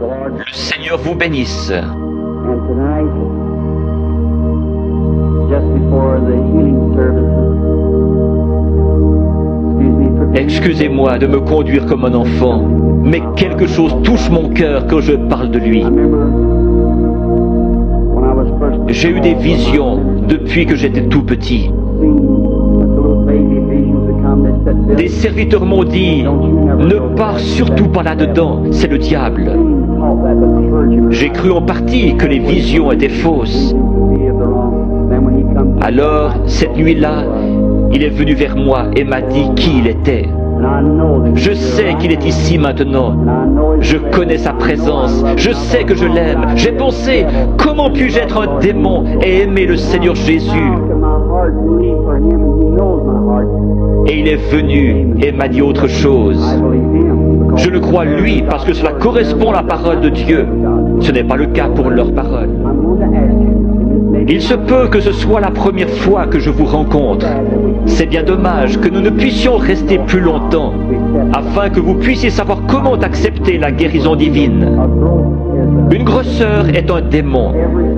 Le Seigneur vous bénisse. And tonight, just before the healing services, Excusez-moi de me conduire comme un enfant, mais quelque chose touche mon cœur quand je parle de lui. J'ai eu des visions depuis que j'étais tout petit. Des serviteurs m'ont dit, ne pars surtout pas là-dedans, c'est le diable. J'ai cru en partie que les visions étaient fausses. Alors, cette nuit-là, il est venu vers moi et m'a dit qui il était. Je sais qu'il est ici maintenant. Je connais sa présence. Je sais que je l'aime. J'ai pensé, comment puis-je être un démon et aimer le Seigneur Jésus? Et il est venu et m'a dit autre chose. Je le crois lui parce que cela correspond à la parole de Dieu. Ce n'est pas le cas pour leur parole. Il se peut que ce soit la première fois que je vous rencontre. C'est bien dommage que nous ne puissions rester plus longtemps, afin que vous puissiez savoir comment accepter la guérison divine. Une grosseur est un démon.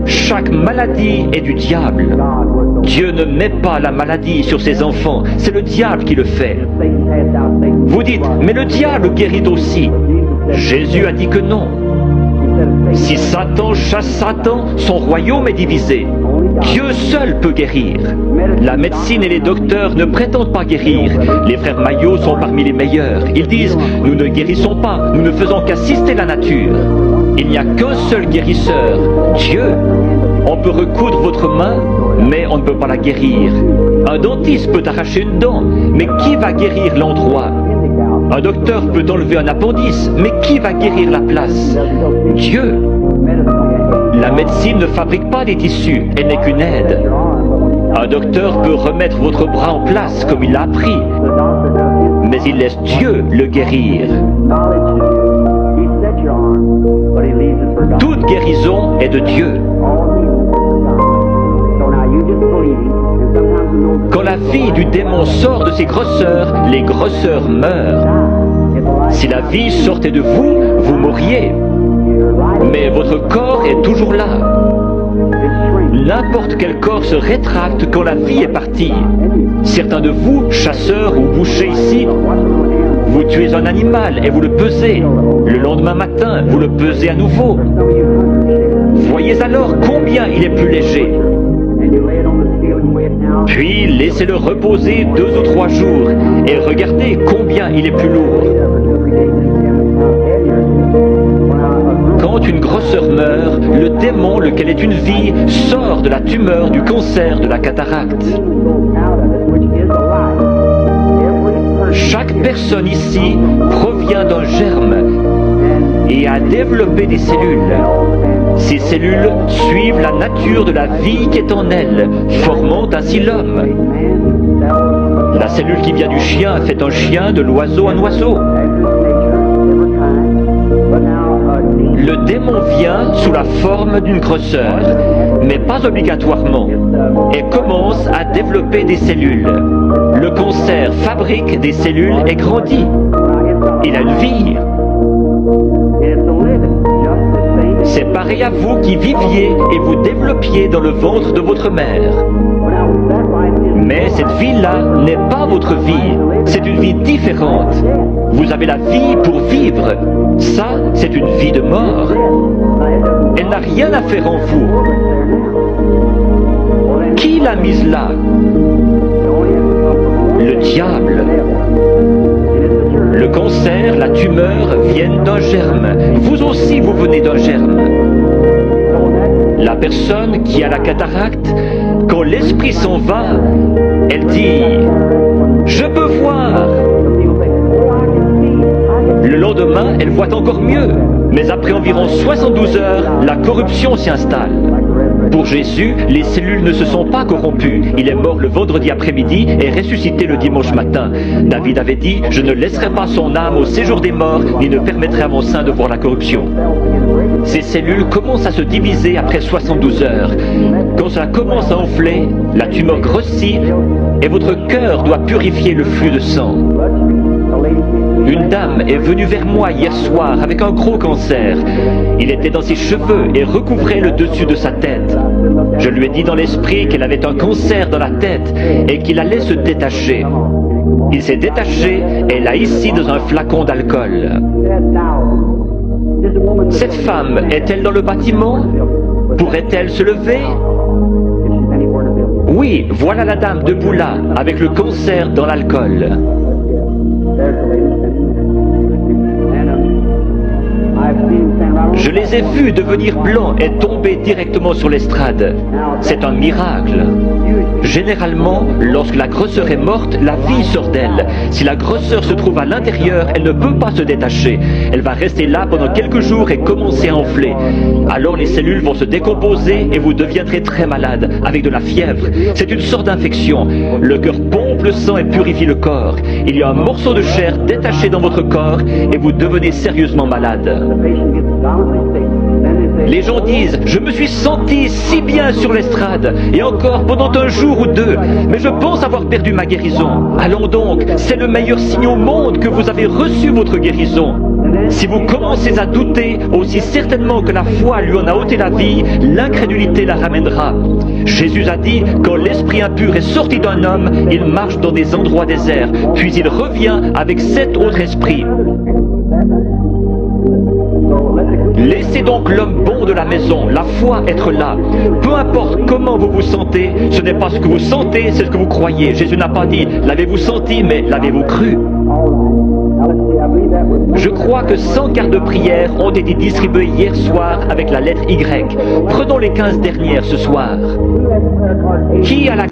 Chaque maladie est du diable. Dieu ne met pas la maladie sur ses enfants, c'est le diable qui le fait. Vous dites, mais le diable guérit aussi. Jésus a dit que non. Si Satan chasse Satan, son royaume est divisé. Dieu seul peut guérir. La médecine et les docteurs ne prétendent pas guérir. Les frères Maillot sont parmi les meilleurs. Ils disent, nous ne guérissons pas, nous ne faisons qu'assister la nature. Il n'y a qu'un seul guérisseur, Dieu. On peut recoudre votre main, mais on ne peut pas la guérir. Un dentiste peut arracher une dent, mais qui va guérir l'endroit? Un docteur peut enlever un appendice, mais qui va guérir la place? Dieu. La médecine ne fabrique pas des tissus, elle n'est qu'une aide. Un docteur peut remettre votre bras en place comme il l'a appris, mais il laisse Dieu le guérir. Toute guérison est de Dieu. Quand la vie du démon sort de ses grosseurs, les grosseurs meurent. Si la vie sortait de vous, vous mourriez. Mais votre corps est toujours là. N'importe quel corps se rétracte quand la vie est partie. Certains de vous, chasseurs ou bouchers ici, vous tuez un animal et vous le pesez. Le lendemain matin, vous le pesez à nouveau. Voyez alors combien il est plus léger. Puis laissez-le reposer 2 ou 3 jours et regardez combien il est plus lourd. Quand une grosseur meurt, le démon, lequel est une vie, sort de la tumeur, du cancer, de la cataracte. Chaque personne ici provient d'un germe et a développé des cellules. Ces cellules suivent la nature de la vie qui est en elles, formant ainsi l'homme. La cellule qui vient du chien fait un chien, de l'oiseau un oiseau. Le démon vient sous la forme d'une grosseur, mais pas obligatoirement, et commence à développer des cellules. Le cancer fabrique des cellules et grandit. Il a une vie. C'est pareil à vous qui viviez et vous développiez dans le ventre de votre mère. Mais cette vie-là n'est pas votre vie, c'est une vie différente. Vous avez la vie pour vivre. Ça, c'est une vie de mort. Elle n'a rien à faire en vous. Qui l'a mise là? Le diable. Le cancer, la tumeur viennent d'un germe. Vous aussi, vous venez d'un germe. La personne qui a la cataracte, quand l'esprit s'en va, elle dit « Je peux voir ». Le lendemain, elle voit encore mieux. Mais après environ 72 heures, la corruption s'y installe. Pour Jésus, les cellules ne se sont pas corrompues. Il est mort le vendredi après-midi et ressuscité le dimanche matin. David avait dit, je ne laisserai pas son âme au séjour des morts, ni ne permettrai à mon sein de voir la corruption. Ces cellules commencent à se diviser après 72 heures. Quand cela commence à enfler, la tumeur grossit et votre cœur doit purifier le flux de sang. Une dame est venue vers moi hier soir avec un gros cancer. Il était dans ses cheveux et recouvrait le dessus de sa tête. Je lui ai dit dans l'esprit qu'elle avait un cancer dans la tête et qu'il allait se détacher. Il s'est détaché et l'a ici dans un flacon d'alcool. Cette femme est-elle dans le bâtiment? Pourrait-elle se lever? Oui, voilà la dame debout là, avec le cancer dans l'alcool. Je les ai vus devenir blancs et tomber directement sur l'estrade. C'est un miracle. Généralement, lorsque la grosseur est morte, la vie sort d'elle. Si la grosseur se trouve à l'intérieur, elle ne peut pas se détacher. Elle va rester là pendant quelques jours et commencer à enfler. Alors les cellules vont se décomposer et vous deviendrez très malade, avec de la fièvre. C'est une sorte d'infection. Le cœur pompe le sang et purifie le corps. Il y a un morceau de chair détaché dans votre corps et vous devenez sérieusement malade. Les gens disent « Je me suis senti si bien sur l'estrade, et encore pendant un jour ou deux, mais je pense avoir perdu ma guérison. » Allons donc, c'est le meilleur signe au monde que vous avez reçu votre guérison. Si vous commencez à douter, aussi certainement que la foi lui en a ôté la vie, l'incrédulité la ramènera. Jésus a dit, quand l'esprit impur est sorti d'un homme, il marche dans des endroits déserts, puis il revient avec 7 autres esprits. Laissez donc l'homme bon de la maison, la foi, être là. Peu importe comment vous vous sentez, ce n'est pas ce que vous sentez, c'est ce que vous croyez. Jésus n'a pas dit « l'avez-vous senti », mais « l'avez-vous cru ». Je crois que 100 cartes de prière ont été distribuées hier soir avec la lettre Y. Prenons les 15 dernières ce soir. Qui a la...